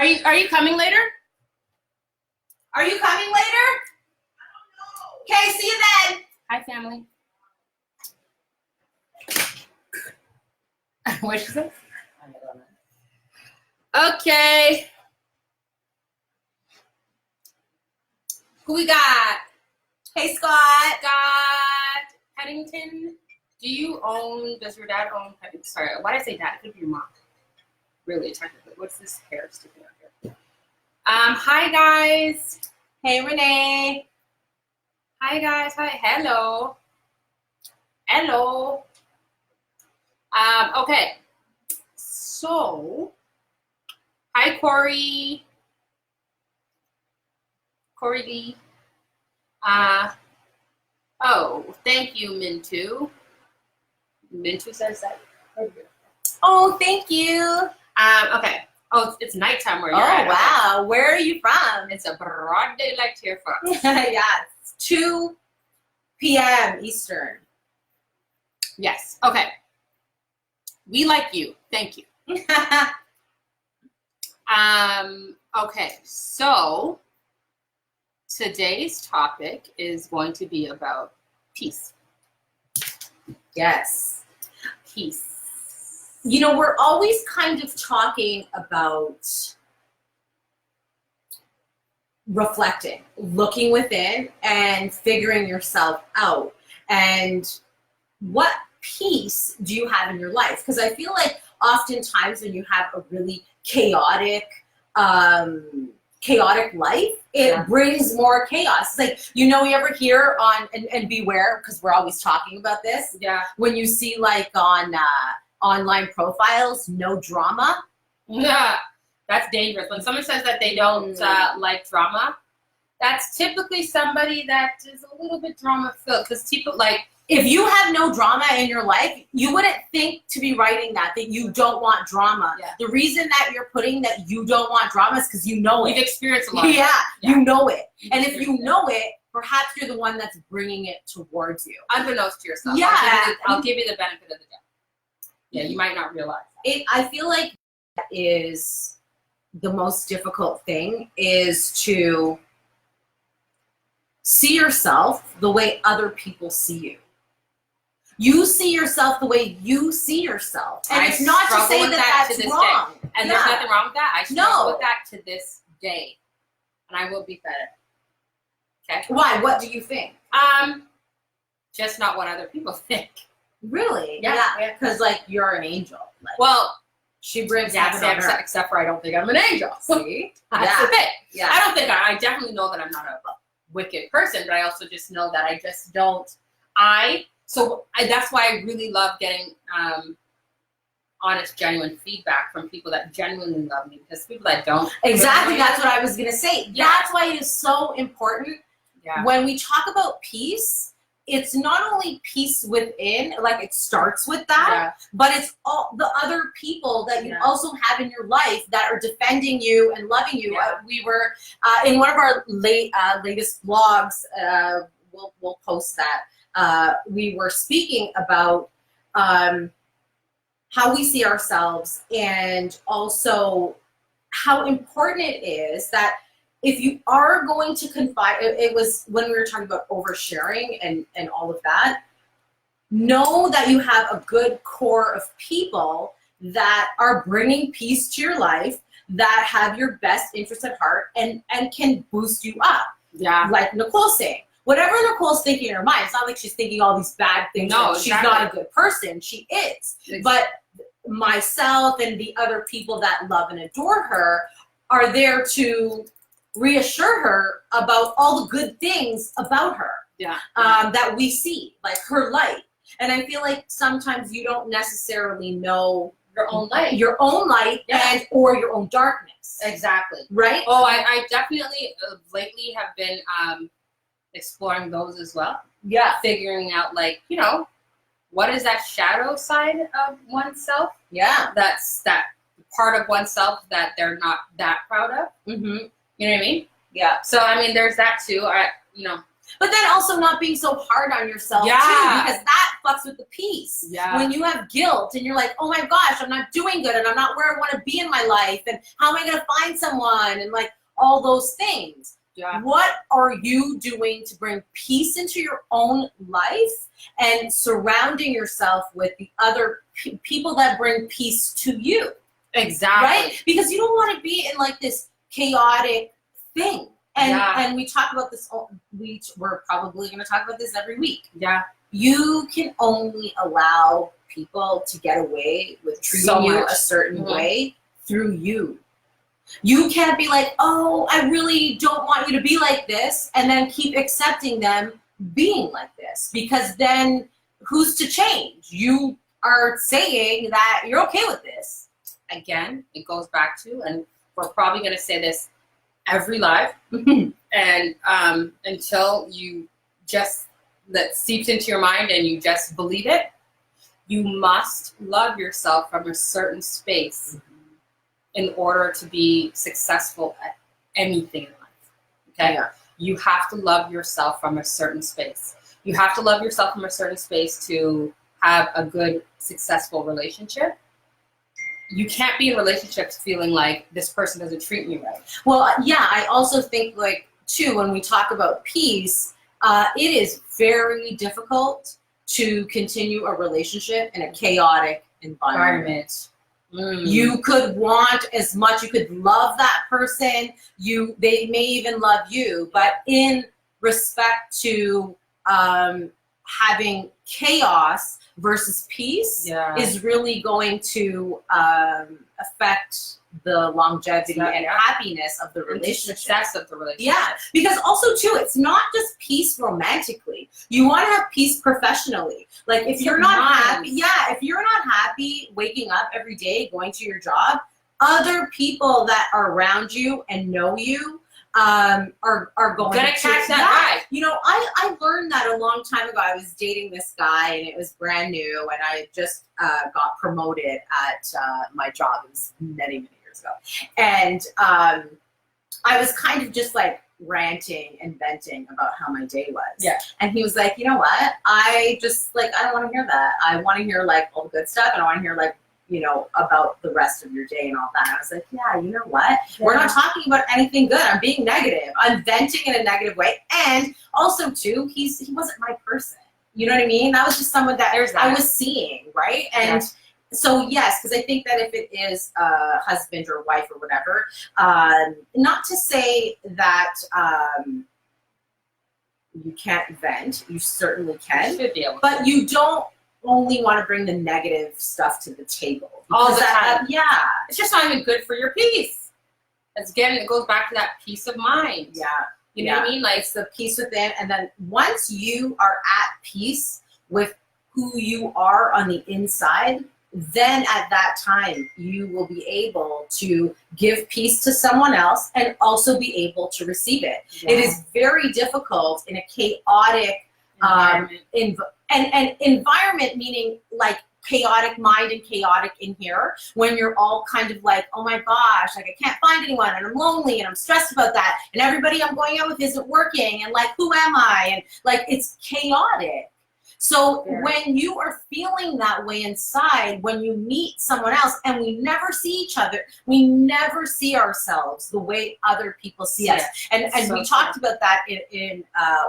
you coming later? Are you coming later? Okay, see you then. Hi, family. What'd she say? Okay. Who we got? Hey, Scott. Scott Pennington. Does your dad own Pennington? Sorry, why did I say dad? It could be your mom. Really, technically. What's this hair sticking out here? Hi, guys. Hey, Renee. Hi, guys. Hi. Hello. Hello. Okay. So, hi, Corey. Corey Lee. Oh, thank you, Mintu. Mintu says that. Oh, thank you. Okay. Oh, it's nighttime where you're at. Oh, wow. Where are you from? It's a broad daylight here for us. Yeah, it's 2 p.m. Eastern. Yes. Okay. We like you. Thank you. Okay. So today's topic is going to be about peace. Yes. Peace. You know, we're always kind of talking about reflecting, looking within and figuring yourself out. And what peace do you have in your life? Because I feel like oftentimes when you have a really chaotic life, it brings more chaos. It's like, you ever hear on, and beware, because we're always talking about this. Yeah. When you see like on online profiles, no drama. Yeah. That's dangerous. When someone says that they don't like drama, that's typically somebody that is a little bit drama filled. Because people if you have no drama in your life, you wouldn't think to be writing that you don't want drama. Yeah. The reason that you're putting that you don't want drama is because you know it. You've experienced a lot. Yeah, you know it. And if you know it, perhaps you're the one that's bringing it towards you. Unbeknownst to yourself. Yeah. I'll give you the benefit of the doubt. Yeah, you might not realize that. I feel like that is the most difficult thing, is to see yourself the way other people see you. You see yourself the way you see yourself. And it's not to say that that's wrong. And there's nothing wrong with that. I struggle with that to this day. And I will beat that up. Okay? Why? What do you think? Just not what other people think. Really? Yeah. Because you're an angel. She brings heaven on earth. Except for I don't think I'm an angel. See? That's the thing. Yeah. I don't think I definitely know that I'm not a wicked person, but I also just know that I just don't. That's why I really love getting honest, genuine feedback from people that genuinely love me, because people that don't. Exactly. That's what I was going to say. Yeah. That's why it is so important. Yeah. When we talk about peace, it's not only peace within, it starts with that, but it's all the other people that you also have in your life that are defending you and loving you. Yeah. We were in one of our latest vlogs. We'll post that. We were speaking about how we see ourselves, and also how important it is that if you are going to confide, it was when we were talking about oversharing and all of that, know that you have a good core of people that are bringing peace to your life, that have your best interest at heart, and can boost you up. Yeah. Like Nicole's saying. Whatever Nicole's thinking in her mind, it's not like she's thinking all these bad things. No, she's not a good person. She is. Exactly. But myself and the other people that love and adore her are there to reassure her about all the good things about her. Yeah. That we see, like her light. And I feel like sometimes you don't necessarily know your own light, and or your own darkness. Exactly. Right? Oh, I definitely lately have been exploring those as well. Yeah. Figuring out what is that shadow side of oneself? Yeah. That's that part of oneself that they're not that proud of. Mm-hmm. You know what I mean? Yeah. So, I mean, there's that too. But then also not being so hard on yourself too, Yeah. because that fucks with the peace. Yeah. When you have guilt and you're like, oh my gosh, I'm not doing good and I'm not where I want to be in my life and how am I going to find someone and like all those things. Yeah. What are you doing to bring peace into your own life and surrounding yourself with the other people that bring peace to you? Exactly. Right? Because you don't want to be in like this chaotic thing. And Yeah. and we talk about this, we're probably going to talk about this every week. Yeah. You can only allow people to get away with treating So you much. a certain Mhm. way through you. You can't be like, oh, I really don't want you to be like this, and then keep accepting them being like this. Because then who's to change? You are saying that you're okay with this. Again, it goes back to, and we're probably going to say this every live, and until you just that seeps into your mind and you just believe it, you must love yourself from a certain space in order to be successful at anything in life. Okay? Yeah. You have to love yourself from a certain space. You have to love yourself from a certain space to have a good, successful relationship. You can't be in relationships feeling like this person doesn't treat me right. Well, yeah, I also think, like, too, when we talk about peace, it is very difficult to continue a relationship in a chaotic environment. You could want as much, you could love that person, they may even love you, but in respect to having chaos versus peace Yeah. is really going to affect the longevity and happiness of the And the relationship. success of the relationship. Yeah, because also too, it's not just peace romantically. You want to have peace professionally. Like if you're not happy, if you're not happy waking up every day, going to your job, other people that are around you and know you are going Gonna to catch that vibe. You know, I learned that a long time ago. I was dating this guy and it was brand new, and I just got promoted at my job. It was many years ago, and I was kind of just like ranting and venting about how my day was. Yeah. And he was like, you know what? I don't want to hear that. I want to hear like all the good stuff, and I want to hear like, you know, about the rest of your day and all that. And I was like, yeah, you know what? Yeah. We're not talking about anything good. I'm being negative. I'm venting in a negative way. And also too, he wasn't my person. You know what I mean? That was just someone that I was seeing, right? And so yes, because I think that if it is a husband or wife or whatever, not to say that you can't vent. You certainly can. You should be able to. But you don't only want to bring the negative stuff to the table. All the time. Yeah. It's just not even good for your peace. Again, it goes back to that peace of mind. Yeah. You know what I mean? Like, it's the peace within. And then once you are at peace with who you are on the inside, then at that time you will be able to give peace to someone else and also be able to receive it. Yeah. It is very difficult in a chaotic environment, meaning like chaotic mind and chaotic in here, when you're all kind of like, oh my gosh, like I can't find anyone and I'm lonely and I'm stressed about that and everybody I'm going out with isn't working and like who am I, and like it's chaotic. So when you are feeling that way inside, when you meet someone else, and we never see each other, we never see ourselves the way other people see us. And so we talked about that in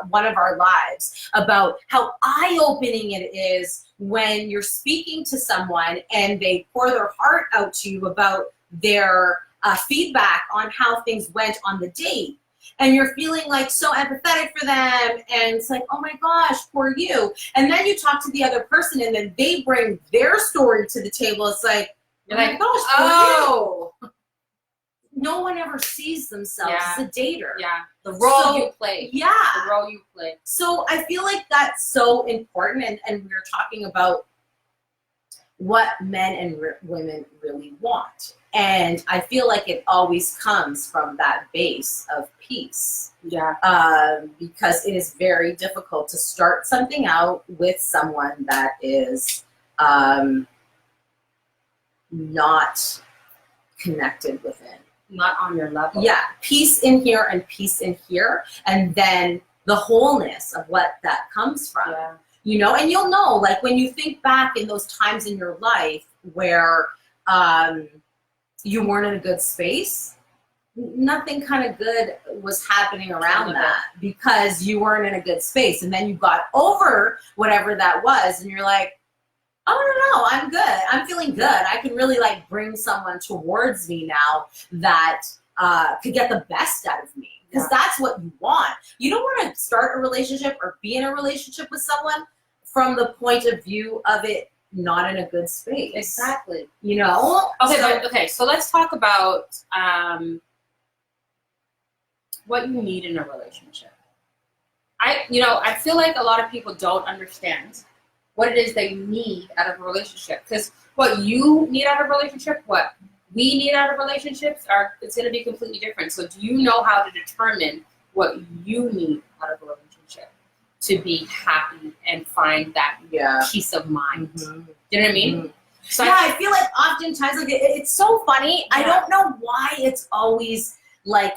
one of our lives, about how eye-opening it is when you're speaking to someone and they pour their heart out to you about their feedback on how things went on the date. And you're feeling like so empathetic for them, and it's like, oh my gosh, poor you. And then you talk to the other person, and then they bring their story to the table. It's like, you're like, oh, poor you. No one ever sees themselves as a dater. Yeah, the role you play. Yeah, the role you play. So I feel like that's so important, and we're talking about what men and women really want. And I feel like it always comes from that base of peace. Yeah. Because it is very difficult to start something out with someone that is not connected within. Not on your level. Yeah. Peace in here and peace in here. And then the wholeness of what that comes from. Yeah. You know, and you'll know, like, when you think back in those times in your life where you weren't in a good space, nothing kind of good was happening around that because you weren't in a good space. And then you got over whatever that was, and you're like, oh, no, I'm good. I'm feeling good. I can really, like, bring someone towards me now that could get the best out of me. Because that's what you want. You don't want to start a relationship or be in a relationship with someone from the point of view of it not in a good space. Exactly. You know? So let's talk about what you need in a relationship. I feel like a lot of people don't understand what it is they need out of a relationship. Because what you need out of a relationship, what we need out of relationships, it's going to be completely different. So do you know how to determine what you need out of a relationship to be happy and find that peace of mind? Mm-hmm. You know what I mean? Mm-hmm. So I feel like oftentimes, like, it's so funny. I don't know why it's always like,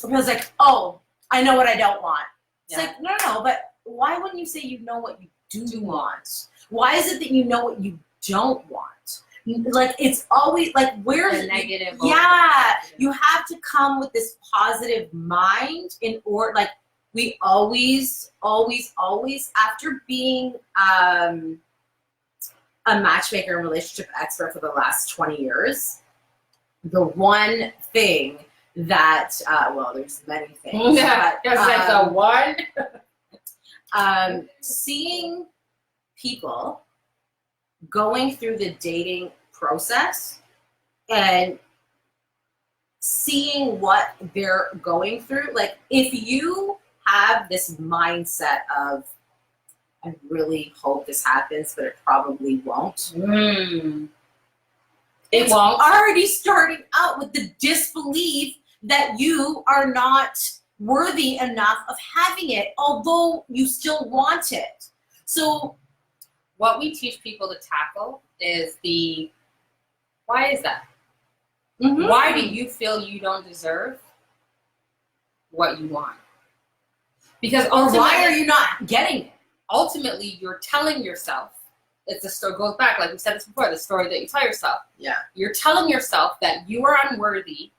I was like, oh, I know what I don't want. It's like, no, but why wouldn't you say you know what you do want? Why is it that you know what you don't want? Like, it's always like, where's the negative? You have to come with this positive mind in order. Like, we always, after being a matchmaker and relationship expert for the last 20 years, the one thing that there's many things. But, like the one. Seeing people going through the dating process and seeing what they're going through. Like, if you have this mindset of, I really hope this happens, but it probably won't. It's already starting out with the disbelief that you are not worthy enough of having it, although you still want it. So what we teach people to tackle is why is that? Mm-hmm. Why do you feel you don't deserve what you want? Because why are you not getting it? Ultimately, you're telling yourself, the story goes back, like we said this before, the story that you tell yourself. Yeah. You're telling yourself that you are unworthy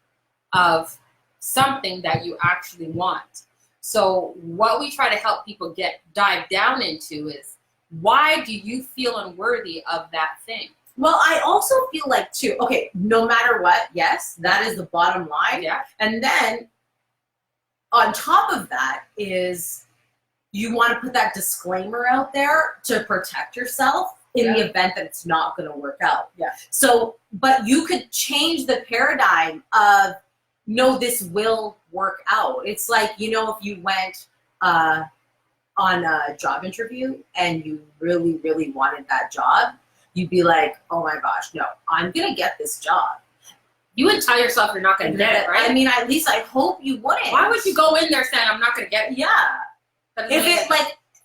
of something that you actually want. So what we try to help people dive down into is, why do you feel unworthy of that thing? Well, I also feel like, too, okay, no matter what, yes, that is the bottom line. Yeah. And then on top of that is you want to put that disclaimer out there to protect yourself in the event that it's not going to work out. Yeah. So, but you could change the paradigm of, no, this will work out. It's like, if you went on a job interview and you really, really wanted that job, you'd be like, oh my gosh, no, I'm going to get this job. You wouldn't tell yourself you're not going to get it, right? I mean, at least I hope you wouldn't. Why would you go in there saying, I'm not going to get it? Yeah.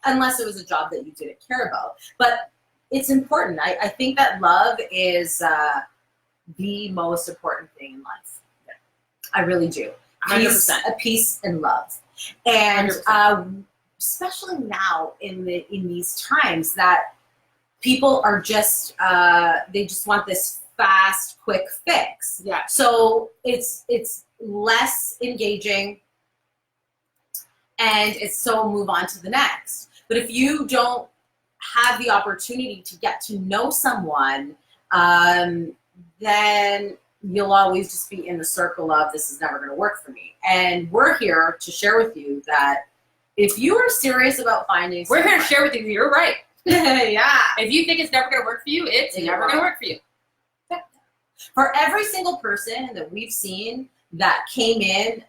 Unless it was a job that you didn't care about. But it's important. I think that love is the most important thing in life. Yeah. I really do. 100%. Peace and love. And especially now in these times that people are just, they just want this fast, quick fix. Yeah. So it's less engaging, and it's so move on to the next. But if you don't have the opportunity to get to know someone, then you'll always just be in the circle of, this is never going to work for me. And we're here to share with you that if you are serious about finding someone, we're here to share with you, you're right. Yeah. If you think it's never going to work for you, it's never going to work for you. For every single person that we've seen that came in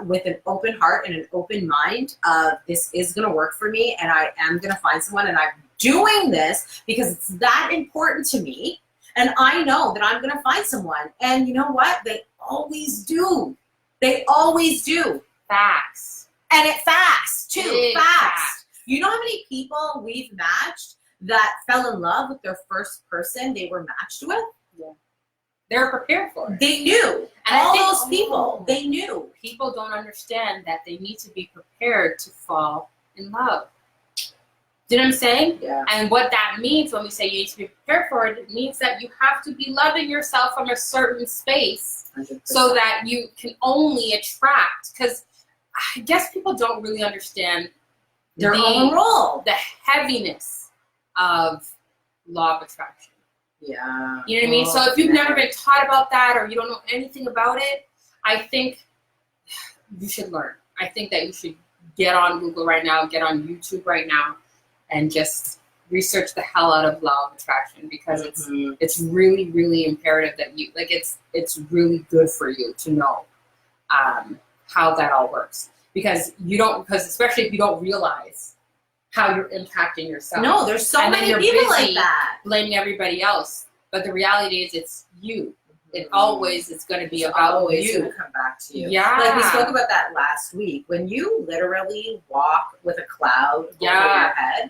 with an open heart and an open mind of, this is going to work for me and I am going to find someone and I'm doing this because it's that important to me and I know that I'm going to find someone. And you know what? They always do. They always do. Facts. And it fast, too. Big Fast. You know how many people we've matched that fell in love with their first person they were matched with? Yeah. They're prepared for it. They knew. And all those most people, they knew. People don't understand that they need to be prepared to fall in love. Do you know what I'm saying? Yeah. And what that means when we say you need to be prepared for it, it means that you have to be loving yourself from a certain space 100%. so that you can only attract. Because I guess people don't really understand their own role. the heaviness of law of attraction. Yeah. You know what I mean? So if you've never been taught about that or you don't know anything about it, I think you should learn. I think that you should get on Google right now, get on YouTube right now, and just research the hell out of law of attraction, because it's really, really imperative that you, like, it's really good for you to know how that all works. Because especially if you don't realize how you're impacting yourself. No, there's so many people like that. Blaming everybody else. But the reality is it's you. It always is going to be about always you. going to come back to you. Yeah. Like we spoke about that last week. When you literally walk with a cloud over your head,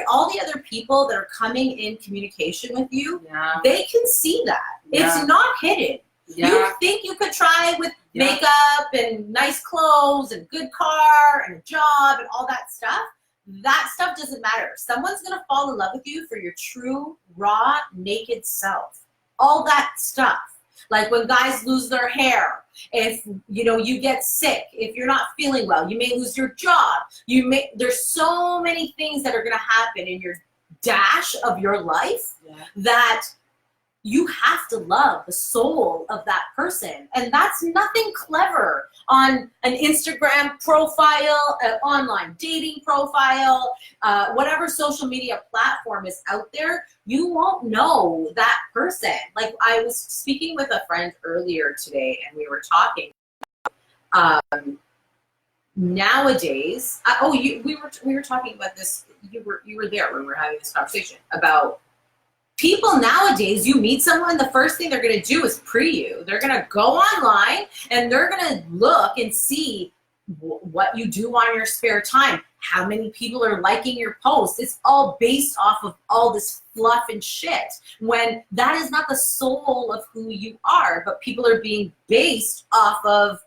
all the other people that are coming in communication with you, they can see that. It's not hidden. Yeah. You think you could try it with makeup and nice clothes and good car and a job and all that stuff. That stuff doesn't matter. Someone's going to fall in love with you for your true, raw, naked self. All that stuff. Like when guys lose their hair, if you get sick, if you're not feeling well, you may lose your job. There's so many things that are going to happen in your dash of your life that you have to love the soul of that person. And that's nothing clever on an Instagram profile, an online dating profile, whatever social media platform is out there. You won't know that person. Like I was speaking with a friend earlier today and we were talking. Nowadays, we were talking about this. You were there when we were having this conversation about people nowadays. You meet someone, the first thing they're going to do is pre-you. They're going to go online and they're going to look and see what you do on your spare time, how many people are liking your posts. It's all based off of all this fluff and shit, when that is not the soul of who you are, but people are being based off of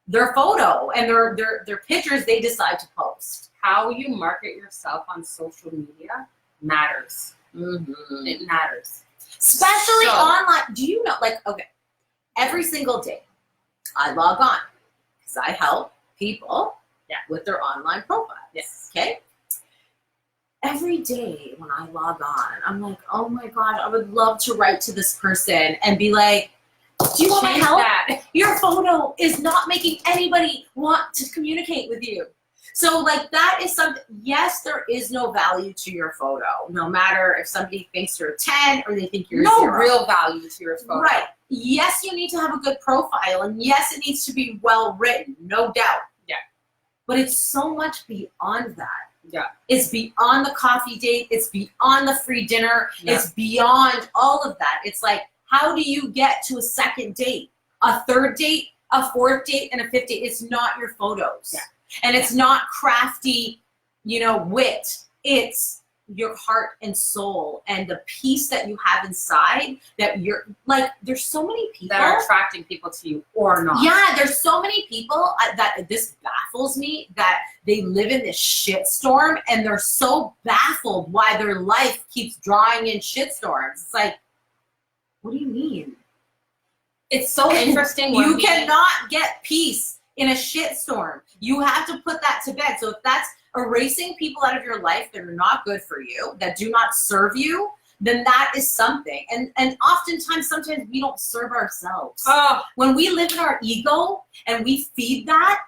their photo and their pictures they decide to post. How you market yourself on social media matters. It matters. Especially online. Do you know, every single day I log on because I help people with their online profiles. Yes. Okay? Every day when I log on, I'm like, oh my God, I would love to write to this person and be like, do you want my help? Your photo is not making anybody want to communicate with you. So that is something, yes, there is no value to your photo, no matter if somebody thinks you're a 10 or they think you're a 0. No real value to your photo. Right. Yes, you need to have a good profile, and yes, it needs to be well written, no doubt. Yeah. But it's so much beyond that. Yeah. It's beyond the coffee date. It's beyond the free dinner. Yeah. It's beyond all of that. It's like, how do you get to a second date, a third date, a fourth date, and a fifth date? It's not your photos. Yeah. And it's not crafty, wit. It's your heart and soul and the peace that you have inside that you're there's so many people that are attracting people to you or not. Yeah, there's so many people that this baffles me, that they live in this shitstorm and they're so baffled why their life keeps drawing in shitstorms. It's like, what do you mean? It's so interesting. You cannot get peace in a shitstorm. You have to put that to bed. So if that's erasing people out of your life that are not good for you, that do not serve you, then that is something. And oftentimes, sometimes we don't serve ourselves. When we live in our ego and we feed that,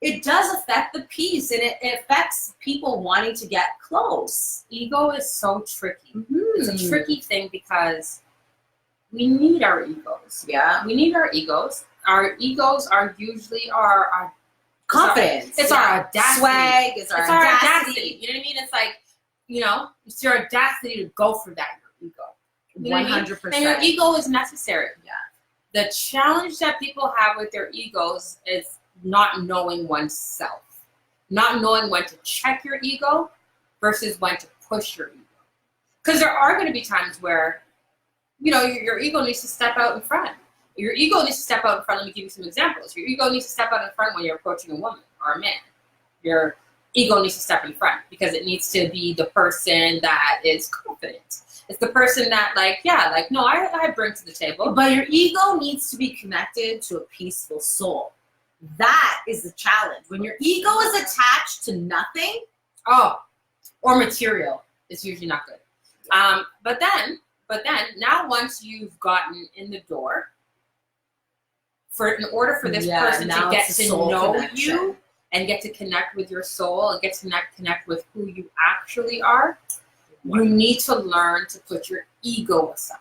it does affect the peace, and it affects people wanting to get close. Ego is so tricky. It's a tricky thing because we need our egos. Yeah. We need our egos. Our egos are usually our confidence. It's our audacity. Swag. It's our audacity. You know what I mean? It's like, it's your audacity to go for that, your ego. 100%. And your ego is necessary. Yeah. The challenge that people have with their egos is not knowing oneself. Not knowing when to check your ego versus when to push your ego. Because there are going to be times where, your ego needs to step out in front. Your ego needs to step out in front. Let me give you some examples. Your ego needs to step out in front when you're approaching a woman or a man. Your ego needs to step in front because it needs to be the person that is confident. It's the person that no, I bring to the table. But your ego needs to be connected to a peaceful soul. That is the challenge. When your ego is attached to nothing, or material, it's usually not good. But then now once you've gotten in the door, in order for this person to get to know you and get to connect with your soul and get to connect with who you actually are, you need to learn to put your ego aside.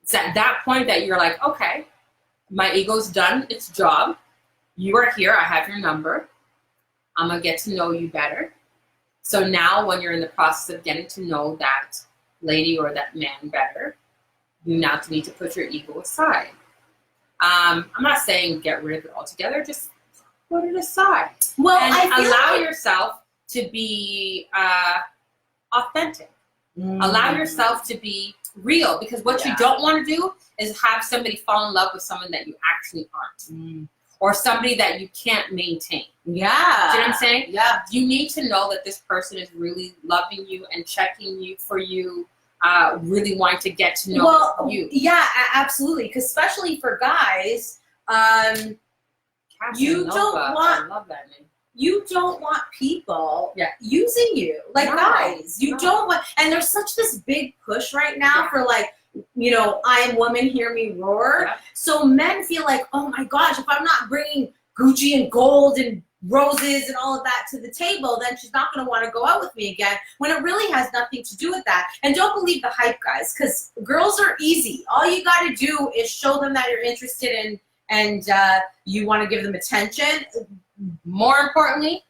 It's at that point that you're like, okay, my ego's done its job. You are here. I have your number. I'm going to get to know you better. So now when you're in the process of getting to know that lady or that man better, you now need to put your ego aside. I'm not saying get rid of it altogether. Just put it aside. Well, and allow yourself to be authentic. Allow yourself to be real, because what you don't want to do is have somebody fall in love with someone that you actually aren't, or somebody that you can't maintain. Yeah. Do you know what I'm saying? Yeah. You need to know that this person is really loving you and checking you for you, really wanting to get to know you. Yeah, absolutely. Because especially for guys, you don't want. I love that name. You don't want people using you. Guys, you No. don't want, and there's such this big push right now for I am woman, hear me roar. Yeah. So men feel like, oh my gosh, if I'm not bringing Gucci and gold and roses and all of that to the table, then she's not going to want to go out with me again, when it really has nothing to do with that. And don't believe the hype, guys, because girls are easy. All you got to do is show them that you're interested in and you want to give them attention. More importantly,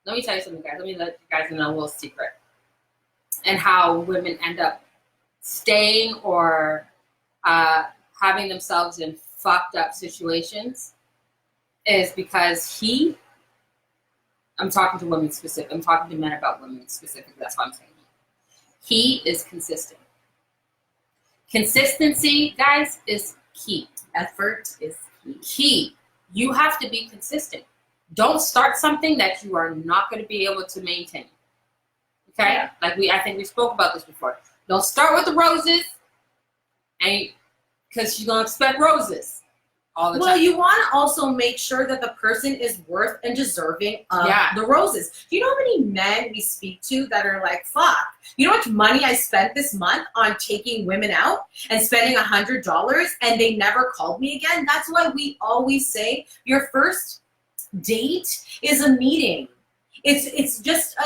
let me tell you something, guys. Let me let you guys know a little secret. And how women end up staying or having themselves in fucked up situations is because I'm talking to women specific. I'm talking to men about women specifically. That's what I'm saying. He is consistent. Consistency, guys, is key. Effort is key. You have to be consistent. Don't start something that you are not going to be able to maintain. Okay? Yeah. I think we spoke about this before. Don't start with the roses, and because you're going to expect roses all the time. Well, you want to also make sure that the person is worth and deserving of the roses. Do you know how many men we speak to that are like, fuck, you know how much money I spent this month on taking women out and spending $100 and they never called me again? That's why we always say your first date is a meeting. It's just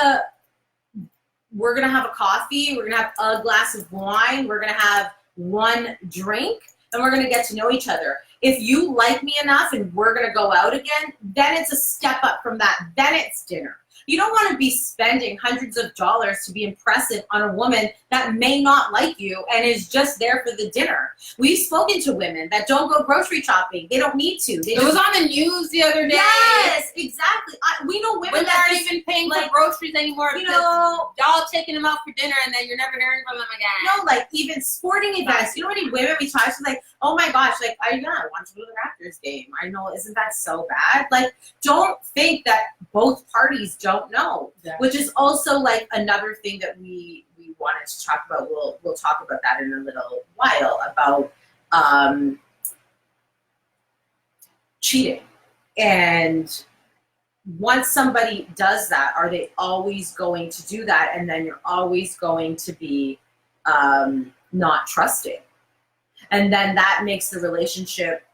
we're gonna have a coffee, we're gonna have a glass of wine, we're gonna have one drink, and we're gonna get to know each other. If you like me enough and we're gonna go out again, then it's a step up from that. Then it's dinner. You don't want to be spending hundreds of dollars to be impressive on a woman that may not like you and is just there for the dinner. We've spoken to women that don't go grocery shopping. They don't need to. It was on the news the other day. Yes, exactly. We know women that that aren't even paying for groceries anymore. You know, y'all taking them out for dinner and then you're never hearing from them again. No, even sporting events. You know how many women we talk to, oh my gosh, I want to go to the Raptors game. I know, isn't that so bad? Don't think that both parties don't know, which is also another thing that we wanted to talk about. We'll talk about that in a little while about cheating. And once somebody does that, are they always going to do that? And then you're always going to be not trusting. And then that makes the relationship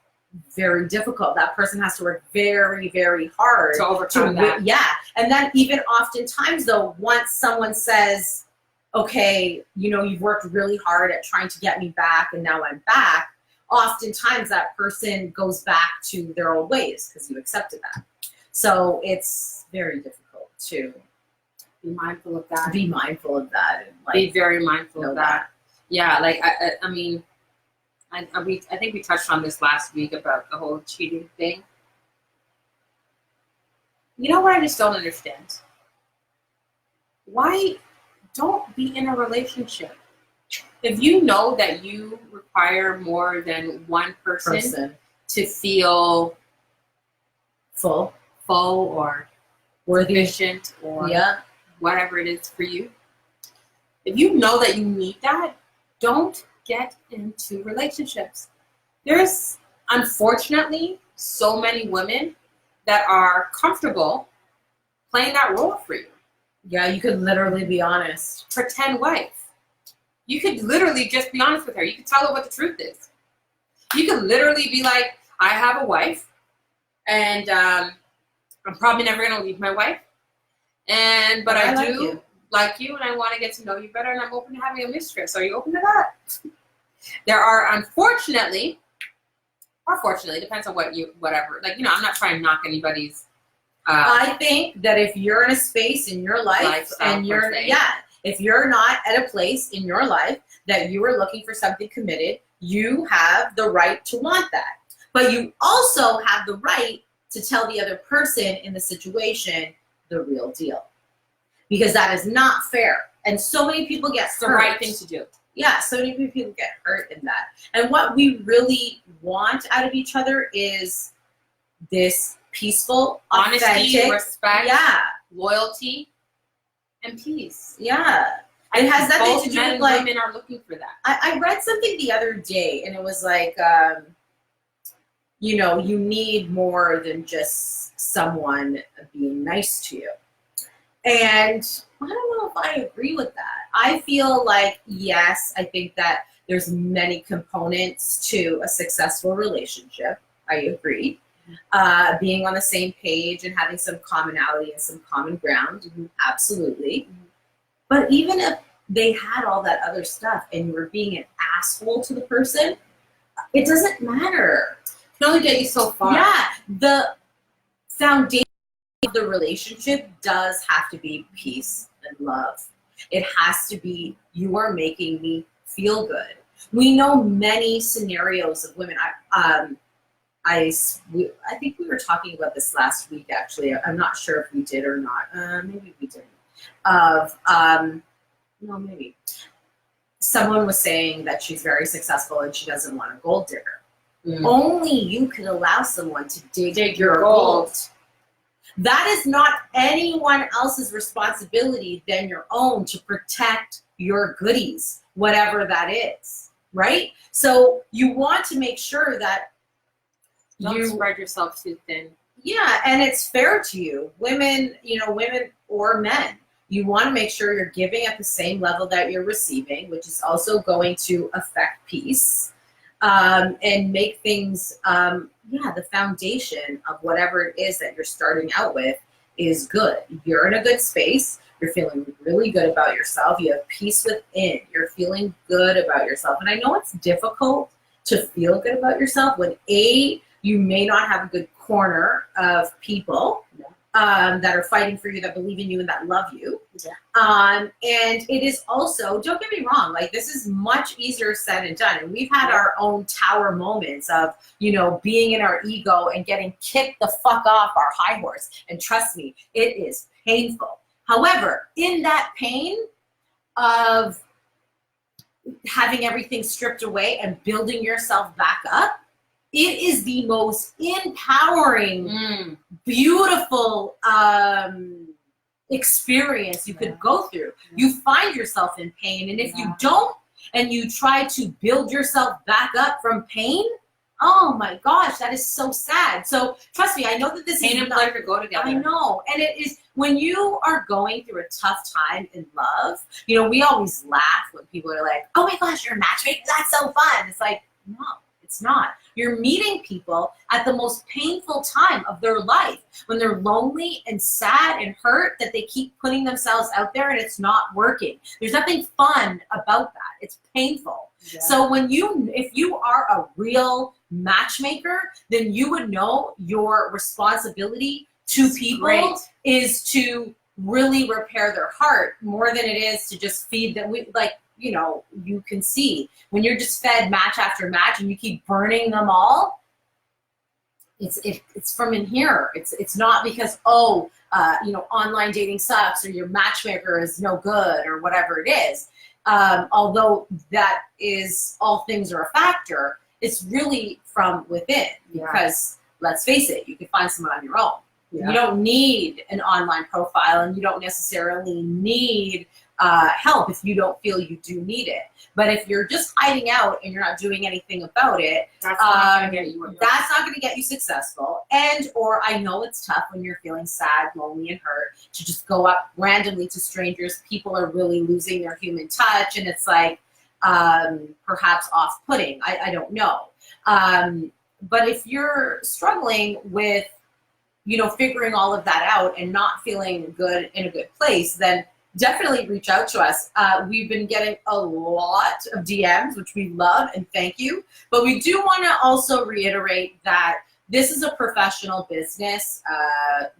very difficult. That person has to work very, very hard to overcome that. Yeah. And then even oftentimes though, once someone says, okay, you've worked really hard at trying to get me back and now I'm back, oftentimes that person goes back to their old ways because you accepted that. So it's very difficult to be mindful of that. Be mindful of that. And be very mindful of that. Yeah. I mean, I think we touched on this last week about the whole cheating thing. You know what I just don't understand? Why don't be in a relationship? If you know that you require more than one person to feel Full. or Worthy. efficient or Yeah. whatever it is for you. If you know that you need that, don't get into relationships. There's unfortunately so many women that are comfortable playing that role for you. Yeah, you could literally be honest. Pretend wife. You could literally just be honest with her. You could tell her what the truth is. You could literally be like, I have a wife, and I'm probably never going to leave my wife. But I do like you, and I want to get to know you better, and I'm open to having a mistress. Are you open to that? There are, unfortunately, or fortunately, depends on whatever. Like, I'm not trying to knock anybody's. I think that if you're in a space in your life Lifestyle, and you're, if you're not at a place in your life that you are looking for something committed, you have the right to want that. But you also have the right to tell the other person in the situation the real deal. Because that is not fair. And so many people get It's the hurt. right thing to do. Yeah, so many people get hurt in that. And what we really want out of each other is this peaceful, Honesty, authentic, respect, loyalty, and peace. Yeah. It has nothing Both to do men with and like, women are looking for that. I read something the other day and it was like, you need more than just someone being nice to you. And I don't know if I agree with that. I feel like, yes, I think that there's many components to a successful relationship. I agree. Being on the same page and having some commonality and some common ground, absolutely. But even if they had all that other stuff and you were being an asshole to the person, it doesn't matter. It can only get you so far. Yeah, the foundation of the relationship does have to be peace and love. It has to be, you are making me feel good. We know many scenarios of women. I think we were talking about this last week, actually. I'm not sure if we did or not. Maybe we didn't. No, maybe. Someone was saying that she's very successful and she doesn't want a gold digger. Only you can allow someone to dig your gold. That is not anyone else's responsibility than your own to protect your goodies, whatever that is, right? So you want to make sure that Don't spread yourself too thin. Yeah, and it's fair to you. Women or men. You want to make sure you're giving at the same level that you're receiving, which is also going to affect peace and make things, the foundation of whatever it is that you're starting out with is good. You're in a good space. You're feeling really good about yourself. You have peace within. You're feeling good about yourself. And I know it's difficult to feel good about yourself when you may not have a good corner of people that are fighting for you, that believe in you, and that love you. Yeah. And it is also, don't get me wrong, like this is much easier said than done. And we've had our own tower moments of, being in our ego and getting kicked the fuck off our high horse. And trust me, it is painful. However, in that pain of having everything stripped away and building yourself back up, it is the most empowering, beautiful experience you could go through. You find yourself in pain, and if you don't, and you try to build yourself back up from pain, oh my gosh, that is so sad. So trust me, I know that this pain and pleasure go together. I know, and it is when you are going through a tough time in love. We always laugh when people are like, "Oh my gosh, you're a matchmaker. That's so fun." It's like, no. It's not. You're meeting people at the most painful time of their life when they're lonely and sad and hurt that they keep putting themselves out there and it's not working. There's nothing fun about that. It's painful. Yeah. So if you are a real matchmaker, then you would know your responsibility to people is to really repair their heart more than it is to just feed them. You can see when you're just fed match after match and you keep burning them all, it's from in here. It's not because, online dating sucks or your matchmaker is no good or whatever it is. Although that is, all things are a factor. it's really from within. Yeah. Because let's face it, you can find someone on your own. Yeah. You don't need an online profile, and you don't necessarily need help if you don't feel you do need it. But if you're just hiding out and you're not doing anything about it, That's not going to get you what you're that's not going to get you successful. And or I know it's tough when you're feeling sad, lonely, and hurt to just go up randomly to strangers. People are really losing their human touch, and it's like perhaps off-putting. I don't know. But if you're struggling with, figuring all of that out and not feeling good in a good place, then definitely reach out to us. We've been getting a lot of DMs, which we love, and thank you. But we do want to also reiterate that this is a professional business.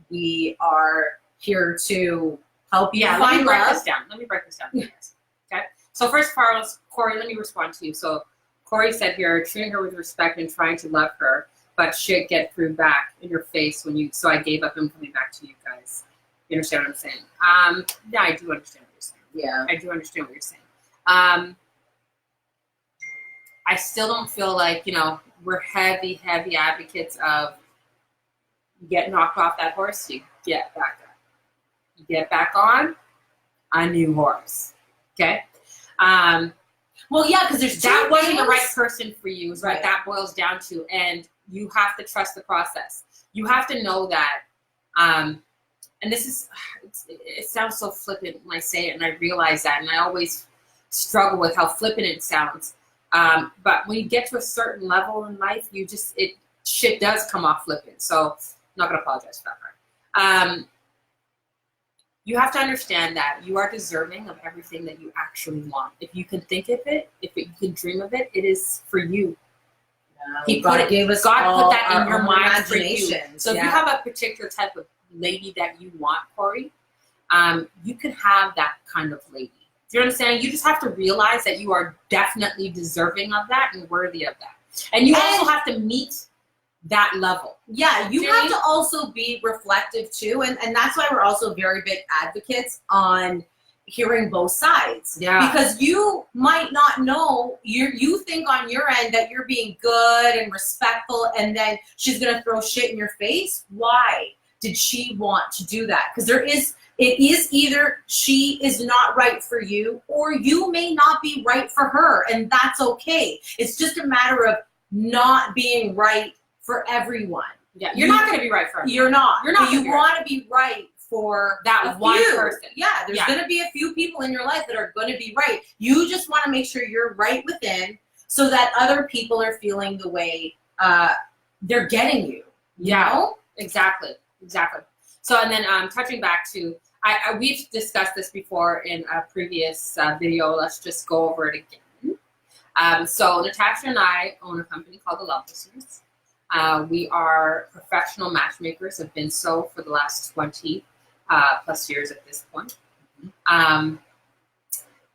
We are here to help you let find me break love. this down. Let me break this down for you guys. Okay? So first of all, Corey, let me respond to you. So Corey said here, treating her with respect and trying to love her, but shit get through back in your face so I gave up him coming back to you guys. You understand what I'm saying? Yeah, I do understand what you're saying. Yeah. I do understand what you're saying. I still don't feel like, we're heavy advocates of you get knocked off that horse, you get back up. You get back on a new horse. Okay? Well, yeah, because there's that two wasn't the things. right person for you is Right. what that boils down to. And you have to trust the process. You have to know that, and this is, it sounds so flippant when I say it, and I realize that, and I always struggle with how flippant it sounds. But when you get to a certain level in life, shit does come off flippant. So I'm not going to apologize for that part. You have to understand that you are deserving of everything that you actually want. If you can think of it, you can dream of it, it is for you. God gave us God all put that in our your own mind for you. imaginations. So if you have a particular type of lady that you want, Corey, you can have that kind of lady. Do you understand? You just have to realize that you are definitely deserving of that and worthy of that. And you also have to meet that level. Yeah, you have to also be reflective too, and that's why we're also very big advocates on hearing both sides. Yeah. Because you might not know, you think on your end that you're being good and respectful, and then she's gonna throw shit in your face. Why did she want to do that? Because it is either she is not right for you, or you may not be right for her, and that's okay. It's just a matter of not being right for everyone. Yeah, you're not going to be right for everyone. You're not. You're not. You want to be right for that one person. Yeah, there's going to be a few people in your life that are going to be right. You just want to make sure you're right within, so that other people are feeling the way they're getting you. You know? Exactly. So, and then touching back to, we've discussed this before in a previous video. Let's just go over it again. So Natasha and I own a company called The Love Listeners. We are professional matchmakers, have been so for the last 20 plus years at this point.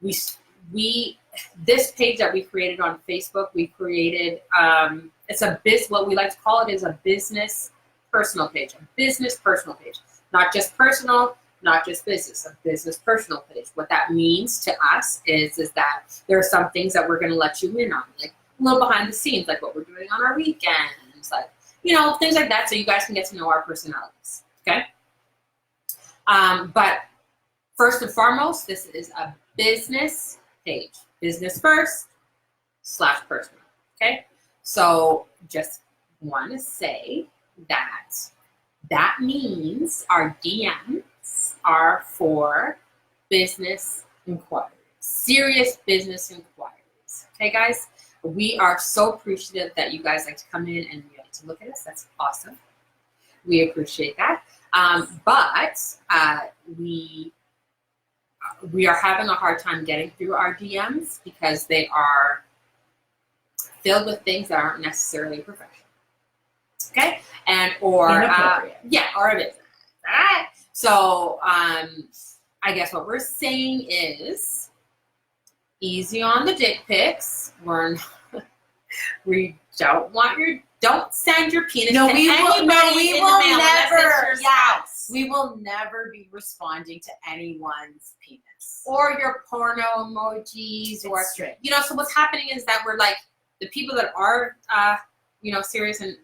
This page that we created on Facebook, we created, what we like to call it is a business personal page, not just personal, not just business, a business personal page. What that means to us is that there are some things that we're going to let you in on, like a little behind the scenes, like what we're doing on our weekends, like, things like that, so you guys can get to know our personalities, okay? But first and foremost, this is a business page, business first / personal, okay? So just want to say that means our DMs are for business inquiries, serious business inquiries, okay, guys? We are so appreciative that you guys like to come in and you like to look at us. That's awesome. We appreciate that. But we are having a hard time getting through our DMs because they are filled with things that aren't necessarily professional. Okay? Or inappropriate. Or it is. All right. So I guess what we're saying is easy on the dick pics. We don't send your penis to anybody. We will never be responding to anyone's penis. Or your porno emojis, It's straight. so what's happening is that we're like, the people that are, serious and,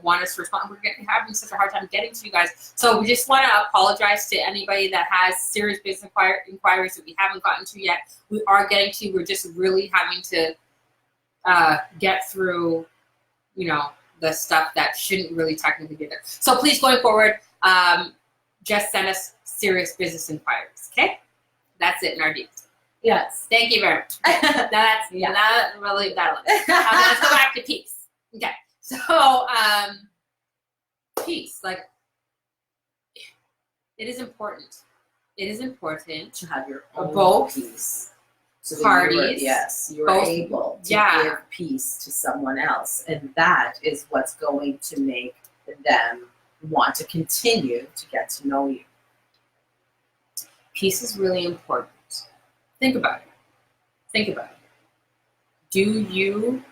want us to respond, we're having such a hard time getting to you guys. So we just want to apologize to anybody that has serious business inquiries that we haven't gotten to yet. We are getting to. We're just really having to get through, the stuff that shouldn't really technically be there. So please, going forward, just send us serious business inquiries. Okay, that's it in our deeds. Yes. Thank you very much. We'll leave that alone. Let's go back to peace. Okay. So, peace, like, it is important. It is important to have your own both peace. So parties. You are able to give peace to someone else. And that is what's going to make them want to continue to get to know you. Peace is really important. Think about it. Do you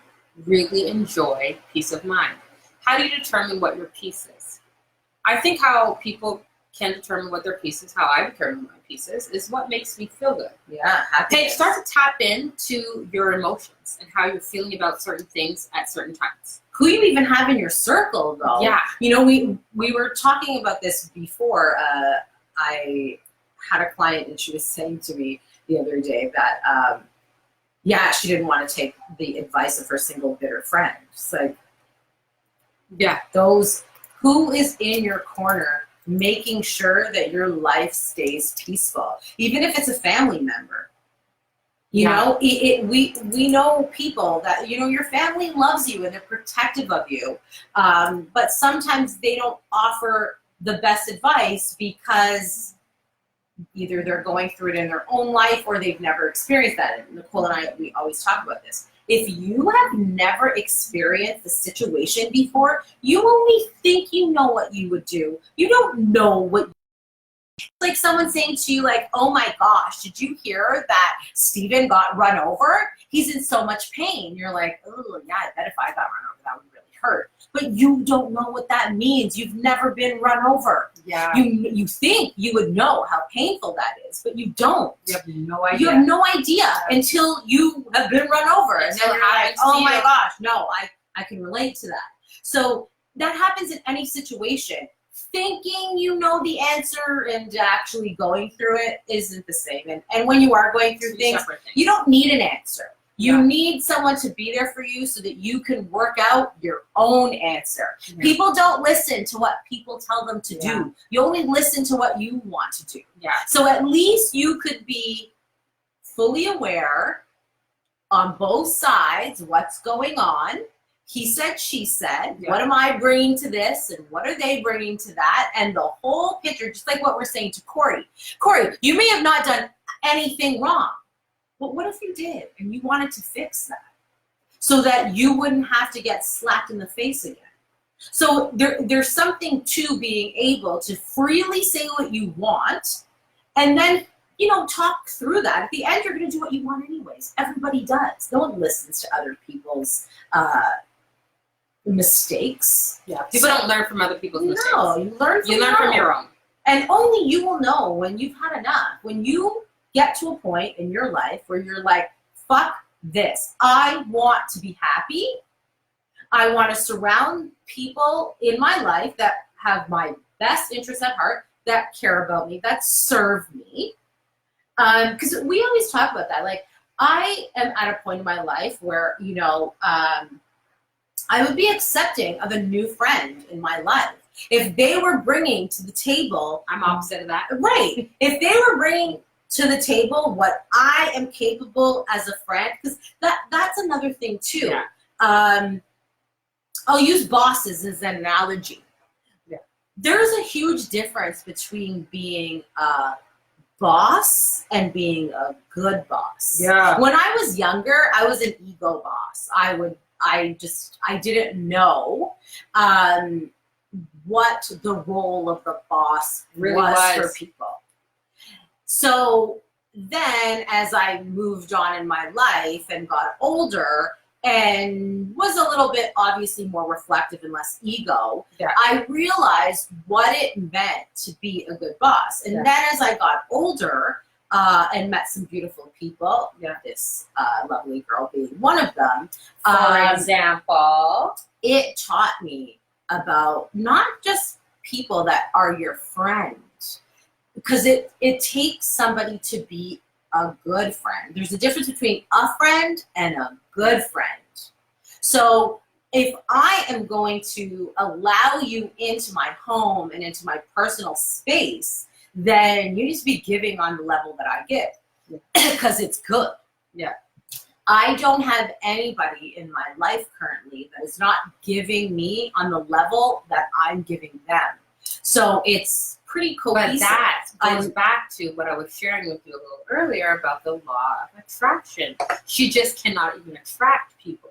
really enjoy peace of mind? How do you determine what your peace is? I think how people can determine what their peace is, how I determine my peace is what makes me feel good. Yeah. Okay, start to tap into your emotions and how you're feeling about certain things at certain times. Who you even have in your circle, though. Yeah. We were talking about this before. I had a client and she was saying to me the other day that, she didn't want to take the advice of her single bitter friend. It's like, who is in your corner making sure that your life stays peaceful, even if it's a family member. We know people that, your family loves you and they're protective of you, but sometimes they don't offer the best advice because either they're going through it in their own life or they've never experienced that. And Nicole and I, we always talk about this. If you have never experienced the situation before, you only think you know what you would do. You don't know what. Like someone saying to you, like, oh my gosh, did you hear that Steven got run over? He's in so much pain. You're like, oh yeah, I bet if I got run over, that would really hurt. But you don't know what that means. You've never been run over. Yeah. You think you would know how painful that is, but you don't. You have no idea. You have no idea until you have been run over. And then you're like, oh my gosh, no, I can relate to that. So that happens in any situation. Thinking you know the answer and actually going through it isn't the same. And when you are going through things, you don't need an answer. You need someone to be there for you so that you can work out your own answer. Yeah. People don't listen to what people tell them to do. You only listen to what you want to do. Yeah. So at least you could be fully aware on both sides what's going on. He said, she said, what am I bringing to this and what are they bringing to that? And the whole picture, just like what we're saying to Corey. Corey, you may have not done anything wrong, but what if you did and you wanted to fix that so that you wouldn't have to get slapped in the face again? So there's something to being able to freely say what you want and then, talk through that. At the end, you're going to do what you want anyways. Everybody does. No one listens to other people's mistakes. Yeah, people don't learn from other people's mistakes. No, you learn from your own. And only you will know when you've had enough. When you get to a point in your life where you're like, fuck this. I want to be happy. I want to surround people in my life that have my best interests at heart, that care about me, that serve me. Because we always talk about that. Like, I am at a point in my life where, I would be accepting of a new friend in my life. If they were bringing to the table, I'm opposite of that. Right. If they were bringing to the table what I am capable as a friend, because that's another thing too. Yeah. I'll use bosses as an analogy. Yeah. There's a huge difference between being a boss and being a good boss. Yeah. When I was younger, I was an ego boss. I didn't know what the role of the boss really was for people. So then as I moved on in my life and got older and was a little bit obviously more reflective and less ego, I realized what it meant to be a good boss. And then as I got older, and met some beautiful people. Yeah. This lovely girl being one of them. For example, It taught me about not just people that are your friend, because it takes somebody to be a good friend. There's a difference between a friend and a good friend. So if I am going to allow you into my home and into my personal space, then you need to be giving on the level that I give, because it's good. Yeah. I don't have anybody in my life currently that is not giving me on the level that I'm giving them. So it's pretty cohesive. but that goes back to what I was sharing with you a little earlier about the law of attraction. She just cannot even attract people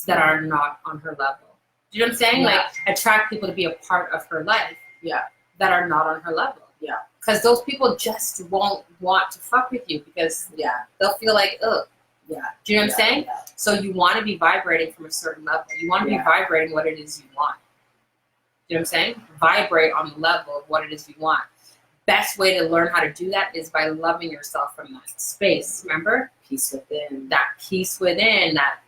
that are not on her level. Do you know what I'm saying? Yeah. Like, attract people to be a part of her life. Yeah. That are not on her level. Yeah. Because those people just won't want to fuck with you because Yeah. they'll feel like, ugh. Yeah. Do you know what I'm saying? Yeah. So you want to be vibrating from a certain level. You want to be vibrating what it is you want. Do you know what I'm saying? Vibrate on the level of what it is you want. Best way to learn how to do that is by loving yourself from that space. Remember? Peace within. That peace within, that,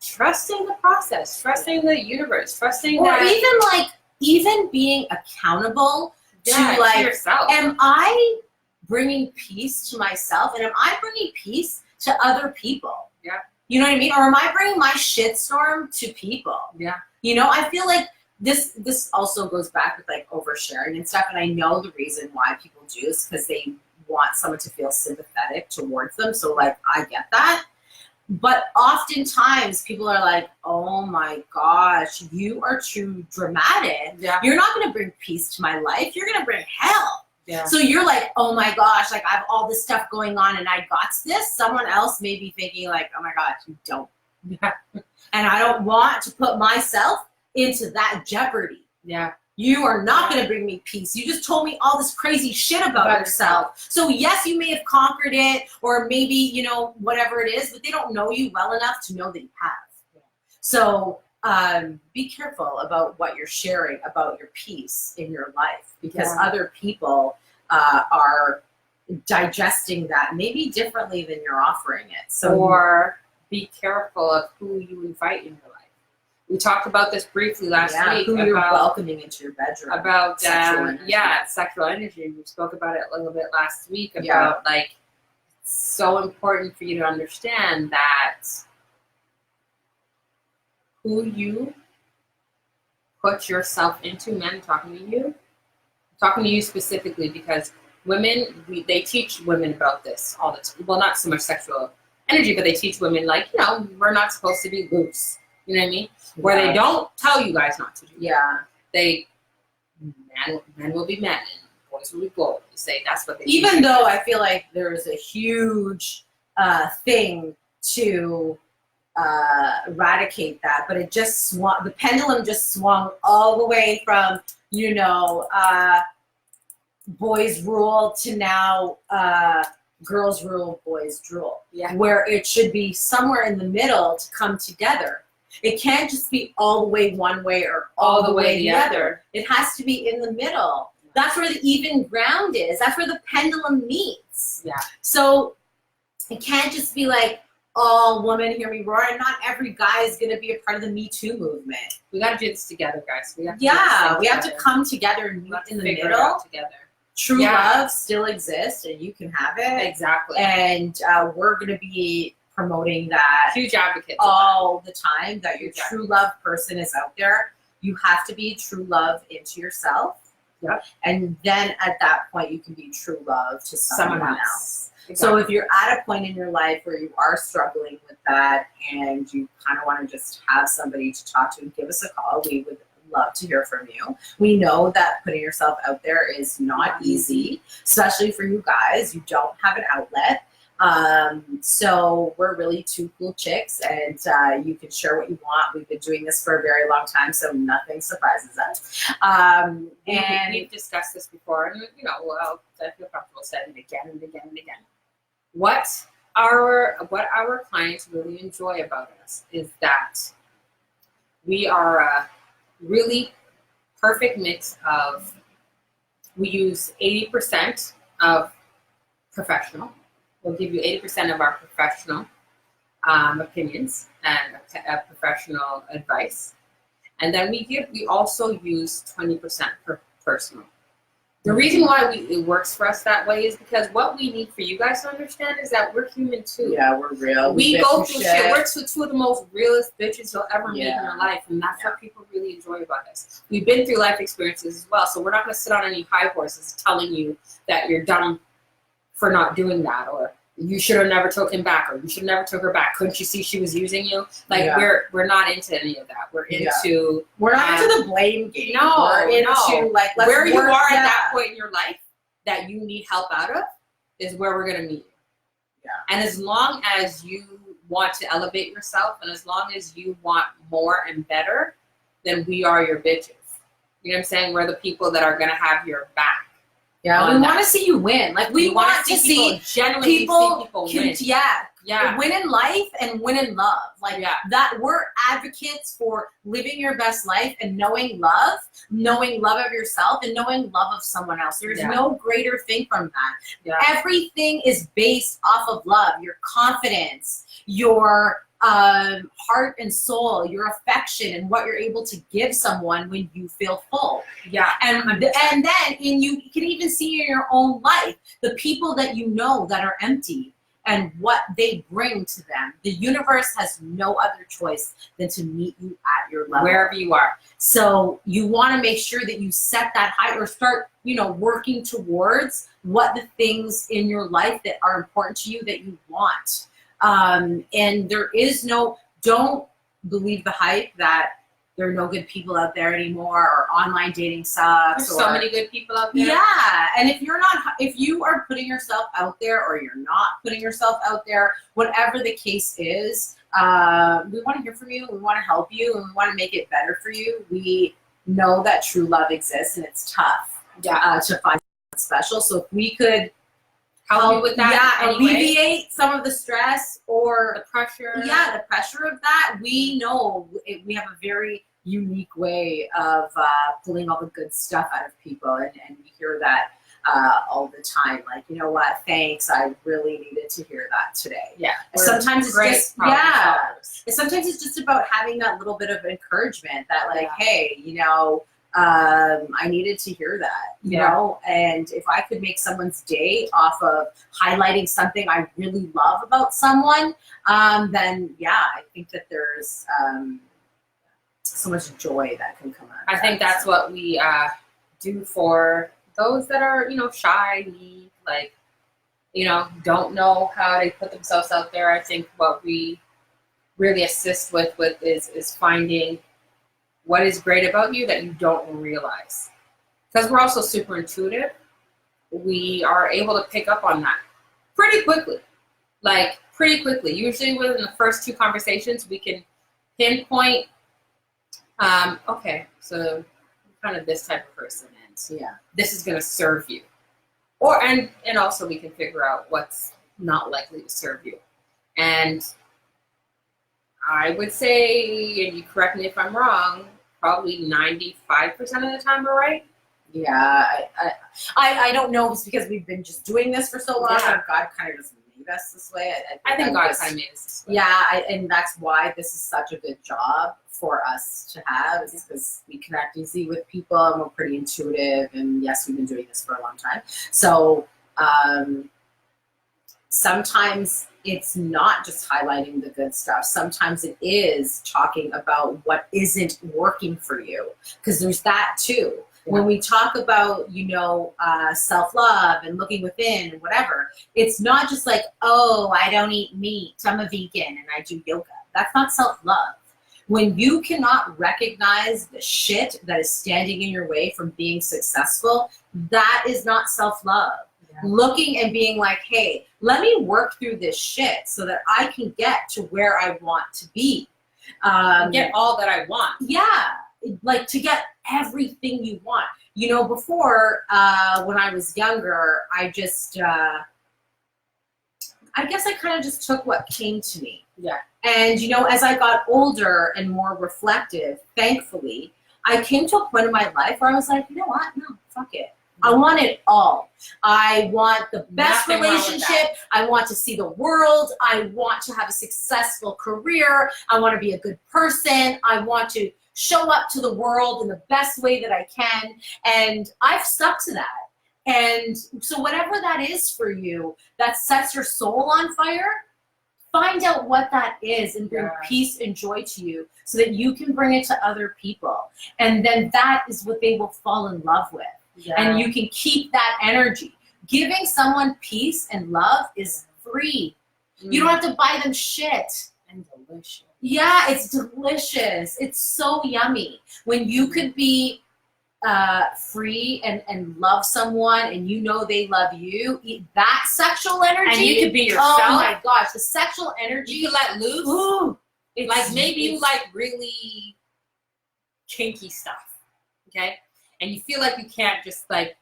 trusting the process, trusting the universe, trusting Or that. even being accountable to yourself. am I bringing peace to myself, and am I bringing peace to other people? Yeah. You know what I mean? Or am I bringing my shitstorm to people? Yeah. I feel like this also goes back with like oversharing and stuff, and I know the reason why people do is because they want someone to feel sympathetic towards them. So like I get that. But oftentimes people are like, oh my gosh, you are too dramatic. Yeah. You're not going to bring peace to my life. You're going to bring hell. Yeah. So you're like, oh my gosh, like I have all this stuff going on and I got this. Someone else may be thinking like, oh my gosh, you don't. Yeah. And I don't want to put myself into that jeopardy. Yeah. You are not going to bring me peace. You just told me all this crazy shit about yourself. So yes, you may have conquered it, or maybe, whatever it is, but they don't know you well enough to know that you have. Yeah. So be careful about what you're sharing about your peace in your life, because other people are digesting that maybe differently than you're offering it. So or be careful of who you invite in your life. We talked about this briefly last week. Who you're welcoming into your bedroom. About sexual energy. Sexual energy. We spoke about it a little bit last week about like it's so important for you to understand that who you put yourself into, men, talking to you specifically, because women, they teach women about this all the time. Well, not so much sexual energy, but they teach women like, we're not supposed to be loose. You know what I mean? Where they don't tell you guys not to do. Yeah. Men will be men and boys will be boys. You say that's what they Even though I feel like there is a huge thing to eradicate that, but it just swung, the pendulum just swung all the way from, boys rule to now girls rule, boys drool. Yeah. Where it should be somewhere in the middle to come together. It can't just be all the way one way or all the way the other. It has to be in the middle. That's where the even ground is. That's where the pendulum meets. Yeah. So it can't just be like, all women hear me roar, and not every guy is going to be a part of the Me Too movement. We got to do this together, guys. We have to come together and meet in the middle. Together. True love still exists, and you can have it. Exactly. And we're going to be promoting that. Huge advocates all the time, that your true love person is out there. You have to be true love into yourself. Yep. And then at that point, you can be true love to someone else. Exactly. So if you're at a point in your life where you are struggling with that and you kind of want to just have somebody to talk to, give us a call. We would love to hear from you. We know that putting yourself out there is not easy, especially for you guys. You don't have an outlet. So we're really two cool chicks, and you can share what you want. We've been doing this for a very long time, so nothing surprises us. And we've discussed this before, and I feel comfortable saying it again and again and again. What our clients really enjoy about us is that we are a really perfect mix of, we use 80% of professional. We'll give you 80% of our professional opinions and professional advice. And then we also use 20% for personal. The reason why it works for us that way is because what we need for you guys to understand is that we're human too. Yeah, we're real. We go through shit. We're two of the most realest bitches you'll ever meet in your life, and that's what people really enjoy about us. We've been through life experiences as well, so we're not going to sit on any high horses telling you that you're dumb for not doing that, or you should have never took him back, or you should have never took her back. Couldn't you see she was using you? Like we're not into any of that. We're into we're not into the blame game. No, we're into like let's where you are at that point in your life that you need help out of is where we're gonna meet you. Yeah. And as long as you want to elevate yourself, and as long as you want more and better, then we are your bitches. You know what I'm saying? We're the people that are gonna have your back. Yeah, we want to see you win. Like we want to see people win. Win in life and win in love. Like that, we're advocates for living your best life and knowing love of yourself, and knowing love of someone else. There's no greater thing from that. Yeah. Everything is based off of love. Your confidence, your heart and soul, your affection, and what you're able to give someone when you feel full. Yeah, and then you can even see in your own life the people that you know that are empty and what they bring to them. The universe has no other choice than to meet you at your level, wherever you are. So you want to make sure that you set that high, or start, working towards what the things in your life that are important to you that you want. And there is don't believe the hype that there are no good people out there anymore, or online dating sucks. There's so many good people out there. Yeah, and if you are putting yourself out there, or you're not putting yourself out there, whatever the case is, we want to hear from you, we want to help you, and we want to make it better for you. We know that true love exists, and it's tough to find something special. So if we could help you with that, alleviate some of the stress or the pressure. Yeah, the pressure of that. We know we have a very unique way of pulling all the good stuff out of people, and we hear that all the time. Like, you know what? Thanks. I really needed to hear that today. Yeah. Sometimes it's sometimes it's just about having that little bit of encouragement that, like, hey, I needed to hear that, you know, and if I could make someone's day off of highlighting something I really love about someone, then I think that there's so much joy that can come out of I think that's what we do for those that are, shy, don't know how to put themselves out there. I think what we really assist with is finding what is great about you that you don't realize. Because we're also super intuitive, we are able to pick up on that pretty quickly. Usually within the first 2 conversations, we can pinpoint, okay, so kind of this type of person, and this is going to serve you. And also we can figure out what's not likely to serve you. And I would say, and you correct me if I'm wrong, probably 95% of the time we're right. Yeah, I don't know if it's because we've been just doing this for so long, or God kind of just made us this way. I think God kind of made us this way. Yeah, and that's why this is such a good job for us to have, is because we connect easy with people, and we're pretty intuitive, and yes, we've been doing this for a long time. So sometimes it's not just highlighting the good stuff. Sometimes it is talking about what isn't working for you, because there's that too. Yeah. When we talk about, self-love and looking within and whatever, it's not just like, oh, I don't eat meat, I'm a vegan and I do yoga. That's not self-love. When you cannot recognize the shit that is standing in your way from being successful, that is not self-love. Looking and being like, hey, let me work through this shit so that I can get to where I want to be. Get all that I want. Yeah, like to get everything you want. Before, when I was younger, I just, I guess I kind of just took what came to me. Yeah. And, as I got older and more reflective, thankfully, I came to a point in my life where I was like, you know what? No, fuck it. I want it all. I want the best Nothing wrong with relationship. I want to see the world. I want to have a successful career. I want to be a good person. I want to show up to the world in the best way that I can. And I've stuck to that. And so whatever that is for you that sets your soul on fire, find out what that is and bring peace and joy to you so that you can bring it to other people. And then that is what they will fall in love with. Yeah. And you can keep that energy. Giving someone peace and love is free. You don't have to buy them shit. And delicious. Yeah, it's delicious. It's so yummy. When you could be free and love someone and you know they love you, that sexual energy. And you could be yourself. Oh my gosh, the sexual energy. You can let loose. Ooh, like maybe you like really kinky stuff, okay? And you feel like you can't just like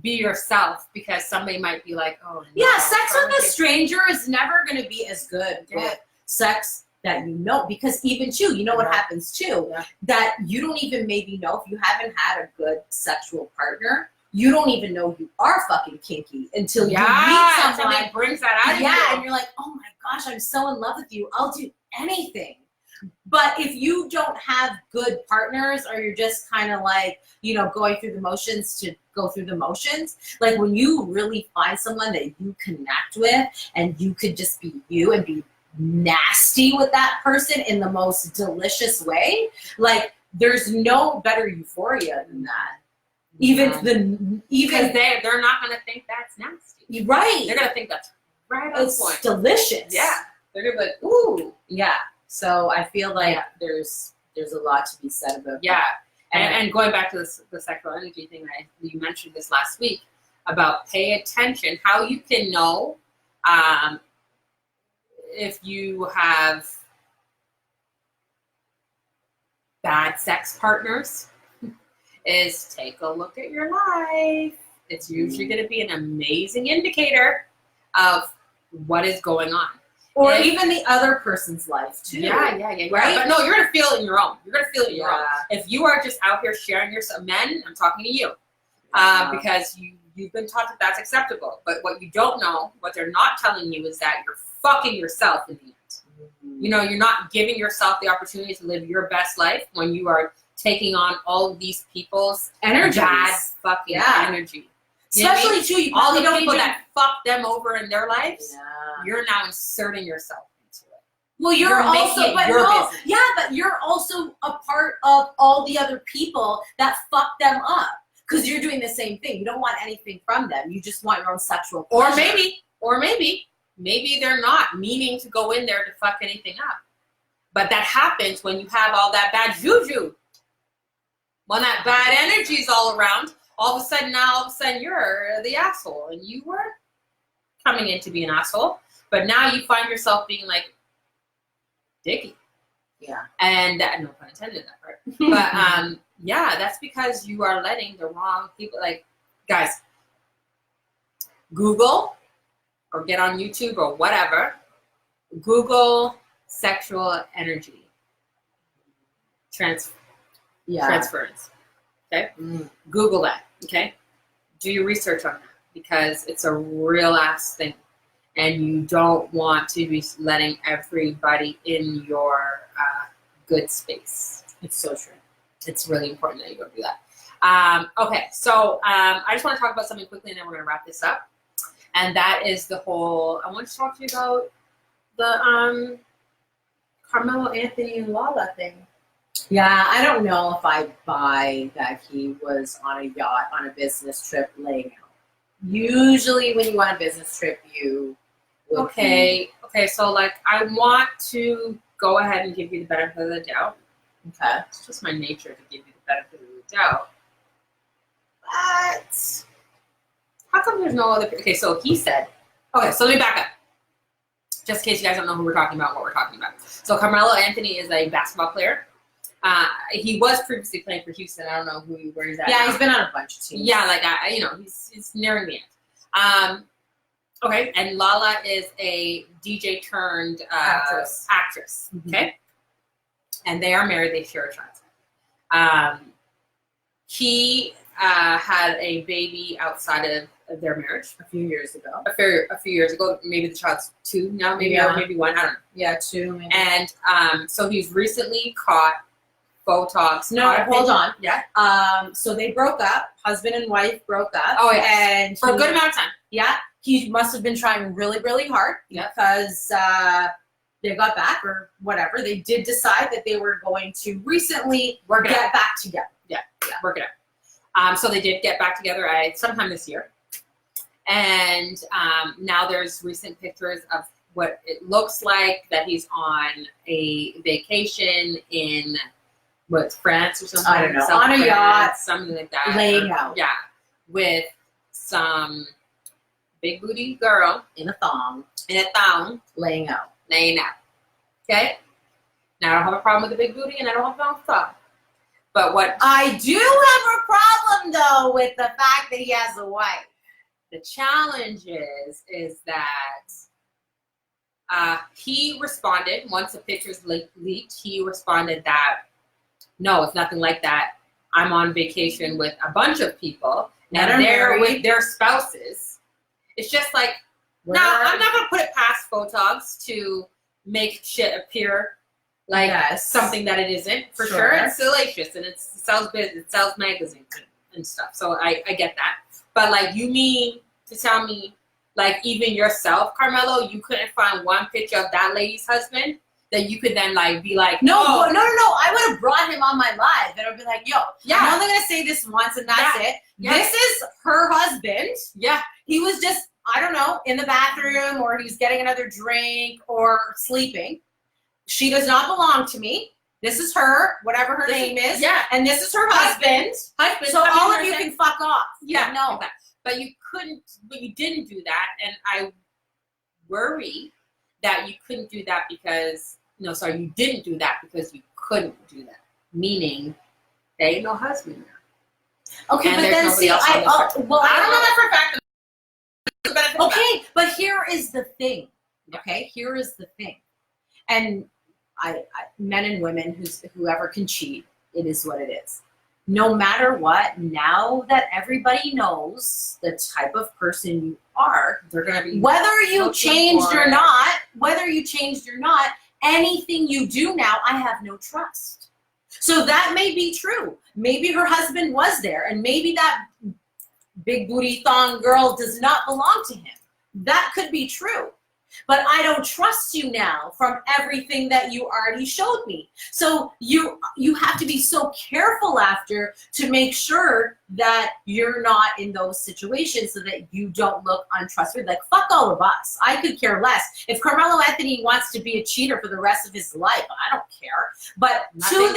be yourself because somebody might be like, oh, no, yeah, sex with a stranger is never going to be as good with sex that you know, because even too, you know what happens too, that you don't even maybe know if you haven't had a good sexual partner. You don't even know you are fucking kinky until you meet someone. Somebody brings that out of you. Yeah, and you're like, oh my gosh, I'm so in love with you. I'll do anything. But if you don't have good partners or you're just kind of like, you know, going through the motions to go through the motions, like when you really find someone that you connect with and you could just be you and be nasty with that person in the most delicious way, like there's no better euphoria than that. Because they're not gonna think that's nasty. Right. They're gonna think that's right on it's point. Delicious. Yeah. They're gonna be like, ooh. Yeah. So I feel like there's a lot to be said about that. And going back to the sexual energy thing, you mentioned this last week about pay attention, how you can know if you have bad sex partners is take a look at your life. It's usually going to be an amazing indicator of what is going on. Or even the other person's life too. Yeah. Right? But no, you're going to feel it in your own. You're going to feel it in your own. If you are just out here sharing yourself, men, I'm talking to you. Because you've been taught that that's acceptable. But what you don't know, what they're not telling you is that you're fucking yourself in the end. Mm-hmm. You know, you're not giving yourself the opportunity to live your best life when you are taking on all of these people's bad fucking energy. Especially too, all the people that fucked them over in their lives, you're now inserting yourself into it. Well, you're also, but you're also a part of all the other people that fucked them up. Because you're doing the same thing. You don't want anything from them. You just want your own sexual pleasure. Or maybe they're not meaning to go in there to fuck anything up. But that happens when you have all that bad juju. When that bad energy is all around, all of a sudden you're the asshole. And you were coming in to be an asshole. But now you find yourself being like, dicky. Yeah. And no pun intended that part. But that's because you are letting the wrong people, like, guys, Google or get on YouTube or whatever, Google sexual energy transference. Okay? Google that. Okay? Do your research on that because it's a real ass thing. And you don't want to be letting everybody in your good space. It's so true. It's really important that you don't do that. Okay, so I just want to talk about something quickly and then we're going to wrap this up. And that is the whole, I want to talk to you about the Carmelo Anthony and Lala thing. Yeah, I don't know if I buy that he was on a yacht on a business trip laying out. Usually when you go on a business trip, you will Okay, so like I want to go ahead and give you the benefit of the doubt. Okay. It's just my nature to give you the benefit of the doubt. But how come there's no other? Okay, so he said. Okay, so let me back up. Just in case you guys don't know who we're talking about, what we're talking about. So Carmelo Anthony is a basketball player. He was previously playing for Houston. I don't know where he's at. Yeah, now. he's been on a bunch of teams. Yeah, like he's nearing the end. Okay, and Lala is a DJ turned actress. Mm-hmm. Okay, and they are married. They share a child. He had a baby outside of their marriage A few years ago. a few years ago. Maybe the child's 2 now, maybe Yeah. or maybe 1. I don't know. Yeah, 2. Maybe. And so he's recently caught Botox. No, hold on. Yeah. So they broke up. Husband and wife broke up. Oh, yes. And For a good amount of time. Yeah, he must have been trying really, really hard Yeah. because they got back or whatever. They did decide that they were going to recently Work it out. get back together. Work it out. So they did get back together sometime this year. And now there's recent pictures of what it looks like that he's on a vacation in France or something. I don't know. South On a France, yacht, something like that. laying out. Yeah, with some big booty girl In a thong, in a thong laying out. laying out. Okay. Now I don't have a problem with the big booty, and I don't have a problem with thong. But what I do have a problem though with the fact that he has a wife. the challenge is that he responded once the pictures leaked. He responded that no, it's nothing like that. I'm on vacation with a bunch of people, That and are they're married. with their spouses. It's just like now. I'm not gonna put it past Botox to make shit appear like Yes. something that it isn't. For Sure. sure, it's salacious and it sells business, it sells magazines and stuff. So I get that. But like, you mean to tell me, like, even yourself, Carmelo, you couldn't find one picture of that lady's husband that you could then like be like, No, oh, no. I would have brought him on my live and I'd be like, yo, Yeah. I'm only gonna say this once and that's it. Yeah. This is her husband. yeah, He was just, I don't know, in the bathroom or he was getting another drink or sleeping. She does not belong to me. This is her, whatever her name is. yeah. And this is her husband. Husband, So all of husband, you husband. can fuck off. Yeah, No. like that. But you couldn't, but you didn't do that, and I worry that you couldn't do that because you didn't do that because you couldn't do that. Meaning, there ain't no husband now. Okay, And but there's then nobody see, else on I this don't record. know that for a fact. Okay, but here is the thing. Okay, here is the thing. And I men and women whoever can cheat, it is what it is. No matter what, now that everybody knows the type of person you are, They're gonna be whether you looking changed for or it. not, anything you do now, I have no trust. So that may be true. Maybe her husband was there, and maybe that big booty thong girl does not belong to him. That could be true. But I don't trust you now from everything that you already showed me. So you have to be so careful after to make sure that you're not in those situations so that you don't look untrustworthy. Like, fuck all of us. I could care less. If Carmelo Anthony wants to be a cheater for the rest of his life, I don't care. But Nothing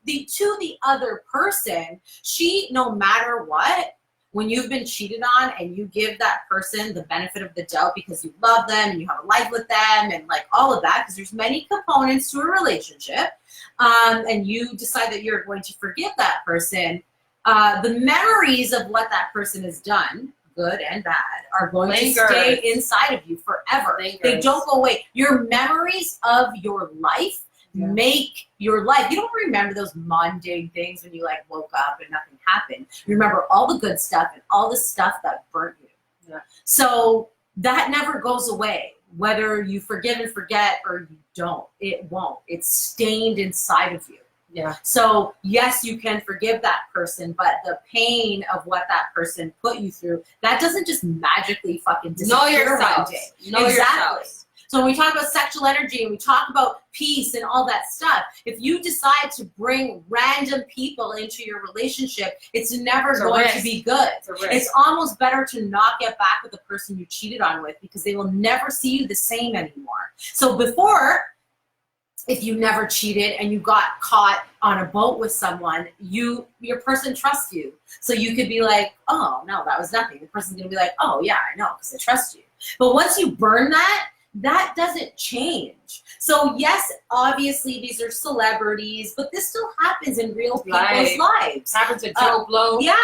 to the other person, she, no matter what, when you've been cheated on and you give that person the benefit of the doubt because you love them and you have a life with them and like all of that, because there's many components to a relationship, and you decide that you're going to forgive that person, the memories of what that person has done, good and bad, are going to stay inside of you forever. They don't go away. Your memories of your life make your life. You don't remember those mundane things when you like woke up and nothing happened. You remember all the good stuff and all the stuff that burnt you. Yeah. So that never goes away. Whether you forgive and forget or you don't, it won't. It's stained inside of you. Yeah. So yes, you can forgive that person, but the pain of what that person put you through, that doesn't just magically fucking disappear Know one yourself. day. Know Exactly. yourself. So when we talk about sexual energy and we talk about peace and all that stuff, if you decide to bring random people into your relationship, it's never going to be good. It's a risk. It's almost better to not get back with the person you cheated on with because they will never see you the same anymore. So before, if you never cheated and you got caught on a boat with someone, your person trusts you. So you could be like, oh, no, that was nothing. The person's going to be like, oh, yeah, I know, because I trust you. But once you burn that doesn't change. So yes, obviously these are celebrities, but this still happens in real people's lives. It happens to Joe Blow. Yeah.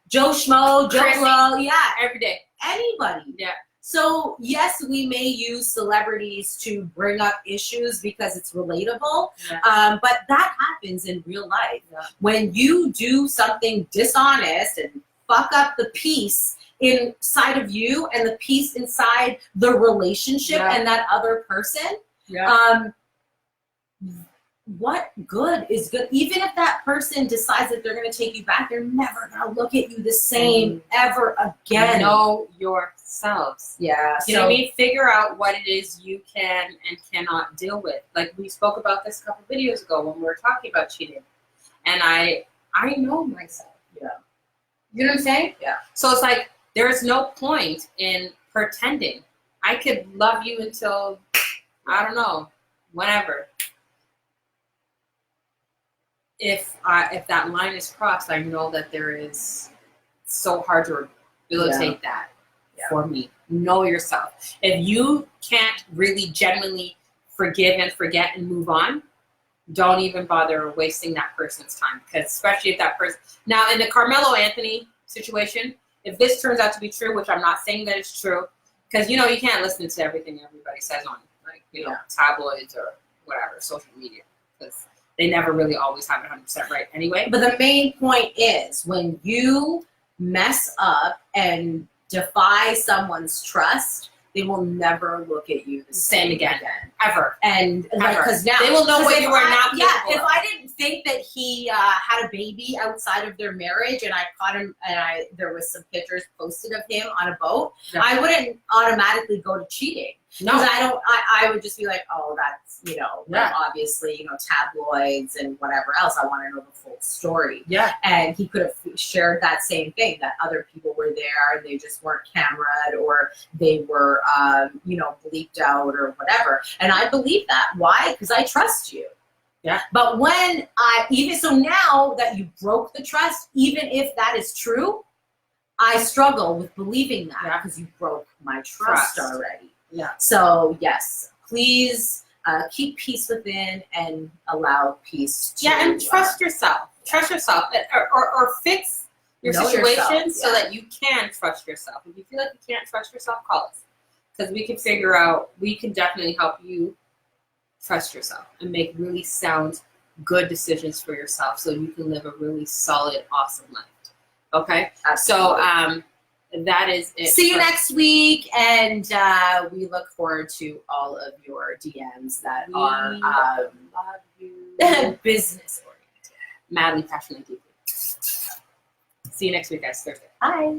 Joe Schmo, Joe Chrissy. Blow, yeah. Every day. Anybody. Yeah. So yes, we may use celebrities to bring up issues because it's relatable, Yeah. but that happens in real life. Yeah. When you do something dishonest and fuck up the peace inside of you and the peace inside the relationship Yeah. and that other person, Yeah. what good is good? Even if that person decides that they're going to take you back, they're never going to look at you the same ever again. Know yourselves. Yeah. You know what I mean? Figure out what it is you can and cannot deal with. Like we spoke about this a couple videos ago when we were talking about cheating. And I know myself. Yeah. You know what I'm saying? Yeah. So it's like there's no point in pretending. I could love you until I don't know, whenever. If that line is crossed, I know that there is so hard to rehabilitate that for me. Know yourself. If you can't really genuinely forgive and forget and move on, don't even bother wasting that person's time. Because especially if that person now in the Carmelo Anthony situation, if this turns out to be true, which I'm not saying that it's true, because you can't listen to everything everybody says on tabloids or whatever social media, because they never really always have it 100% right anyway. But the main point is when you mess up and defy someone's trust, they will never look at you the same again. Ever. And because now they will know what you are now. Yeah, if I didn't think that he had a baby outside of their marriage, and I caught him, and there was some pictures posted of him on a boat, I wouldn't automatically go to cheating. No, because I would just be like, oh, that's obviously tabloids and whatever else. I want to know the full story. Yeah, and he could have shared that same thing, that other people were there and they just weren't cameraed, or they were bleeped out or whatever. And I believe that. Why? Because I trust you. Yeah. But when now that you broke the trust, even if that is true, I struggle with believing that because you broke my trust already. Yeah. So yes, please keep peace within and allow peace to. Yeah, and trust yourself. Trust yourself, or fix your situation so that you can trust yourself. If you feel like you can't trust yourself, call us, because we can figure out. We can definitely help you trust yourself and make really sound, good decisions for yourself, so you can live a really solid, awesome life. Okay. Absolutely. So that is it. See you next week, and we look forward to all of your DMs that are love you. business oriented. Madly, passionately, deeply. See you next week, guys. Thursday. Bye.